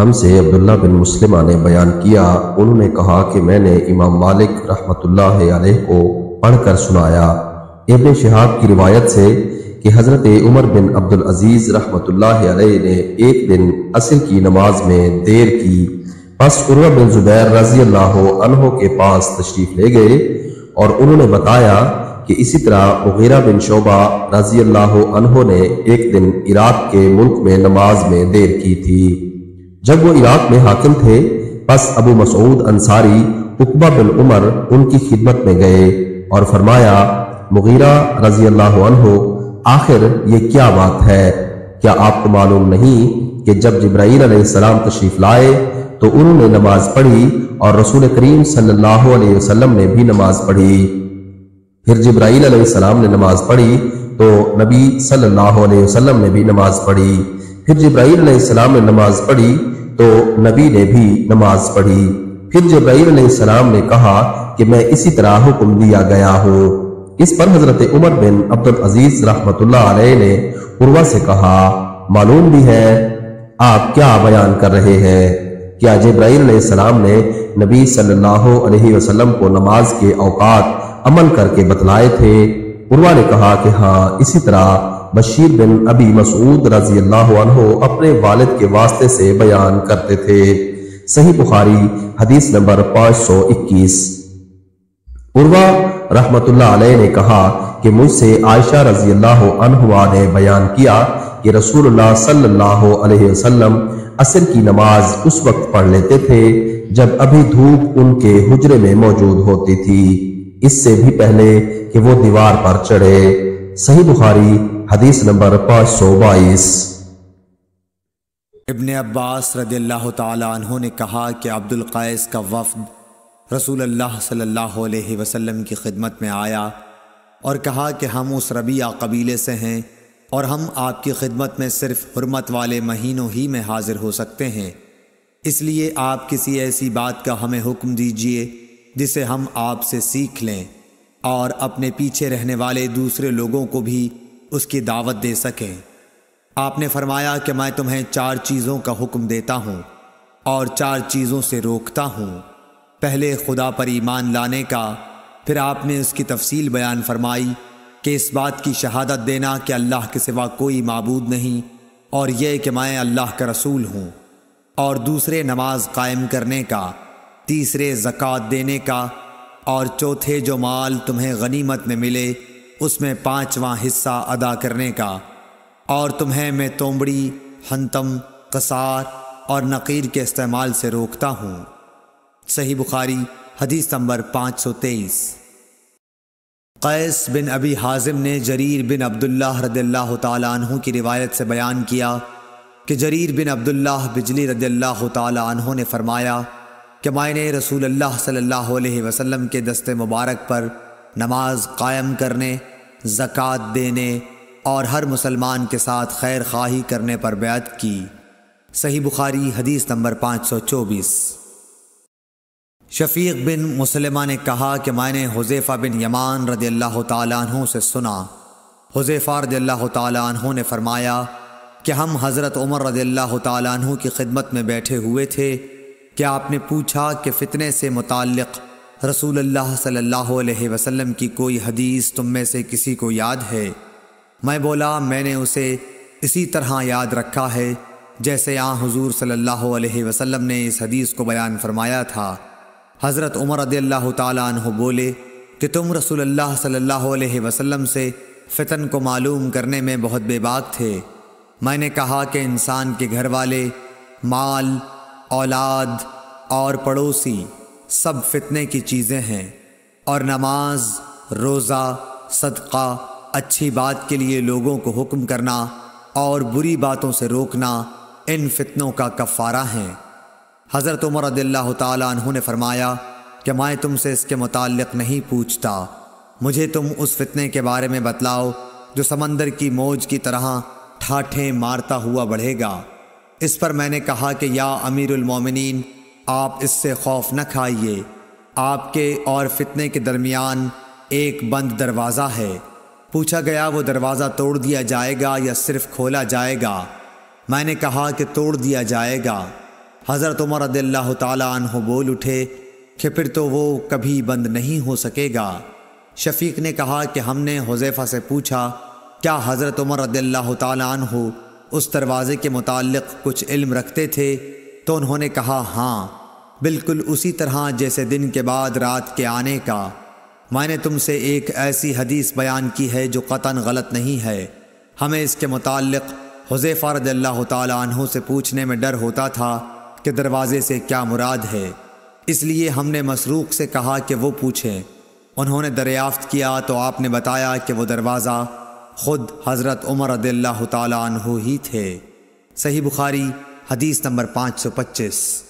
ہم سے عبداللہ بن مسلمہ نے بیان کیا، انہوں نے کہا کہ میں نے امام مالک رحمۃ اللہ علیہ کو پڑھ کر سنایا۔ ابن شہاب کی روایت سے کہ حضرت عمر بن عبدالعزیز رحمۃ اللہ علیہ نے ایک دن عصر کی نماز میں دیر کی، پس عروہ بن زبیر رضی اللہ عنہ کے پاس تشریف لے گئے اور انہوں نے بتایا کہ اسی طرح مغیرہ بن شعبہ رضی اللہ عنہ نے ایک دن عراق کے ملک میں نماز میں دیر کی تھی۔ جب وہ عراق میں حاکم تھے، پس ابو مسعود انصاری عقبہ بن عمر ان کی خدمت میں گئے اور فرمایا، مغیرہ رضی اللہ عنہ، آخر یہ کیا بات ہے؟ کیا آپ کو معلوم نہیں کہ جب جبرائیل علیہ السلام تشریف لائے تو انہوں نے نماز پڑھی اور رسول کریم صلی اللہ علیہ وسلم نے بھی نماز پڑھی؟ پھر جبرائیل علیہ السلام نے نماز پڑھی تو نبی صلی اللہ علیہ وسلم نے بھی نماز پڑھی، پھر جبرائیل علیہ السلام نے نماز پڑھی تو نبی نے بھی نماز پڑھی، پھر جبرائیل علیہ السلام نے کہا کہ میں اسی طرح حکم دیا گیا ہوں۔ اس پر حضرت عمر بن عبدالعزیز رحمۃ اللہ علیہ نے عروہ سے کہا، معلوم بھی ہے آپ کیا بیان کر رہے ہیں؟ کیا جبرائیل علیہ السلام نے نبی صلی اللہ علیہ وسلم کو نماز کے اوقات عمل کر کے بتلائے تھے؟ عروہ نے کہا کہ ہاں، اسی طرح بشیر بن ابی مسعود رضی اللہ عنہ اپنے والد کے واسطے سے بیان کرتے تھے۔ صحیح بخاری حدیث نمبر 521۔ عروہ رحمت اللہ علیہ نے کہا کہ مجھ سے عائشہ رضی اللہ عنہا نے بیان کیا کہ رسول اللہ صلی اللہ علیہ وسلم عصر کی نماز اس وقت پڑھ لیتے تھے جب ابھی دھوپ ان کے حجرے میں موجود ہوتی تھی، اس سے بھی پہلے کہ وہ دیوار پر چڑھے۔ صحیح بخاری حدیث نمبر 522۔ ابن عباس رضی اللہ تعالی عنہ نے کہا کہ عبد القیس کا وفد رسول اللہ صلی اللہ علیہ وسلم کی خدمت میں آیا اور کہا کہ ہم اس ربیعہ قبیلے سے ہیں اور ہم آپ کی خدمت میں صرف حرمت والے مہینوں ہی میں حاضر ہو سکتے ہیں، اس لیے آپ کسی ایسی بات کا ہمیں حکم دیجئے جسے ہم آپ سے سیکھ لیں اور اپنے پیچھے رہنے والے دوسرے لوگوں کو بھی اس کی دعوت دے سکیں۔ آپ نے فرمایا کہ میں تمہیں 4 چیزوں کا حکم دیتا ہوں اور 4 چیزوں سے روکتا ہوں۔ پہلے خدا پر ایمان لانے کا، پھر آپ نے اس کی تفصیل بیان فرمائی کہ اس بات کی شہادت دینا کہ اللہ کے سوا کوئی معبود نہیں اور یہ کہ میں اللہ کا رسول ہوں، اور دوسرے نماز قائم کرنے کا، تیسرے زکوٰۃ دینے کا، اور چوتھے جو مال تمہیں غنیمت میں ملے اس میں 5واں حصہ ادا کرنے کا، اور تمہیں میں تومڑی، حنتم، قصار اور نقیر کے استعمال سے روکتا ہوں۔ صحیح بخاری حدیث نمبر 523۔ قیس بن ابی حازم نے جریر بن عبداللہ رضی اللہ تعالی عنہ کی روایت سے بیان کیا کہ جریر بن عبداللہ بجلی رضی اللہ تعالی عنہ نے فرمایا کہ میں نے رسول اللہ صلی اللہ علیہ وسلم کے دست مبارک پر نماز قائم کرنے، زکوٰۃ دینے اور ہر مسلمان کے ساتھ خیر خواہی کرنے پر بیعت کی۔ صحیح بخاری حدیث نمبر 524۔ شفیق بن مسلمہ نے کہا کہ میں نے حذیفہ بن یمان رضی اللہ تعالیٰ عنہ سے سنا۔ حذیفہ رضی اللہ تعالیٰ عنہ نے فرمایا کہ ہم حضرت عمر رضی اللہ تعالیٰ عنہ کی خدمت میں بیٹھے ہوئے تھے کہ آپ نے پوچھا کہ فتنے سے متعلق رسول اللہ صلی اللہ علیہ وسلم کی کوئی حدیث تم میں سے کسی کو یاد ہے؟ میں بولا، میں نے اسے اسی طرح یاد رکھا ہے جیسے حضور صلی اللہ علیہ وسلم نے اس حدیث کو بیان فرمایا تھا۔ حضرت عمر رضی اللہ تعالیٰ عنہ بولے کہ تم رسول اللہ صلی اللہ علیہ وسلم سے فتن کو معلوم کرنے میں بہت بے باک تھے۔ میں نے کہا کہ انسان کے گھر والے، مال، اولاد اور پڑوسی سب فتنے کی چیزیں ہیں، اور نماز، روزہ، صدقہ، اچھی بات کے لیے لوگوں کو حکم کرنا اور بری باتوں سے روکنا ان فتنوں کا کفارہ ہیں۔ حضرت عمر رضی اللہ تعالیٰ عنہ نے فرمایا کہ میں تم سے اس کے متعلق نہیں پوچھتا، مجھے تم اس فتنے کے بارے میں بتلاؤ جو سمندر کی موج کی طرح ٹھاٹھیں مارتا ہوا بڑھے گا۔ اس پر میں نے کہا کہ یا امیر المومنین، آپ اس سے خوف نہ کھائیے، آپ کے اور فتنے کے درمیان ایک بند دروازہ ہے۔ پوچھا گیا وہ دروازہ توڑ دیا جائے گا یا صرف کھولا جائے گا؟ میں نے کہا کہ توڑ دیا جائے گا۔ حضرت عمر رضی اللہ تعالی عنہ بول اٹھے کہ پھر تو وہ کبھی بند نہیں ہو سکے گا۔ شفیق نے کہا کہ ہم نے حذیفہ سے پوچھا کیا حضرت عمر رضی اللہ تعالی عنہ اس دروازے کے متعلق کچھ علم رکھتے تھے؟ تو انہوں نے کہا ہاں، بالکل اسی طرح جیسے دن کے بعد رات کے آنے کا۔ میں نے تم سے ایک ایسی حدیث بیان کی ہے جو قطعاً غلط نہیں ہے۔ ہمیں اس کے متعلق حذیفہ رضی اللہ تعالی عنہ سے پوچھنے میں ڈر ہوتا تھا کہ دروازے سے کیا مراد ہے، اس لیے ہم نے مسروق سے کہا کہ وہ پوچھیں۔ انہوں نے دریافت کیا تو آپ نے بتایا کہ وہ دروازہ خود حضرت عمر رضی اللہ تعالی عنہ ہی تھے۔ صحیح بخاری حدیث نمبر 525۔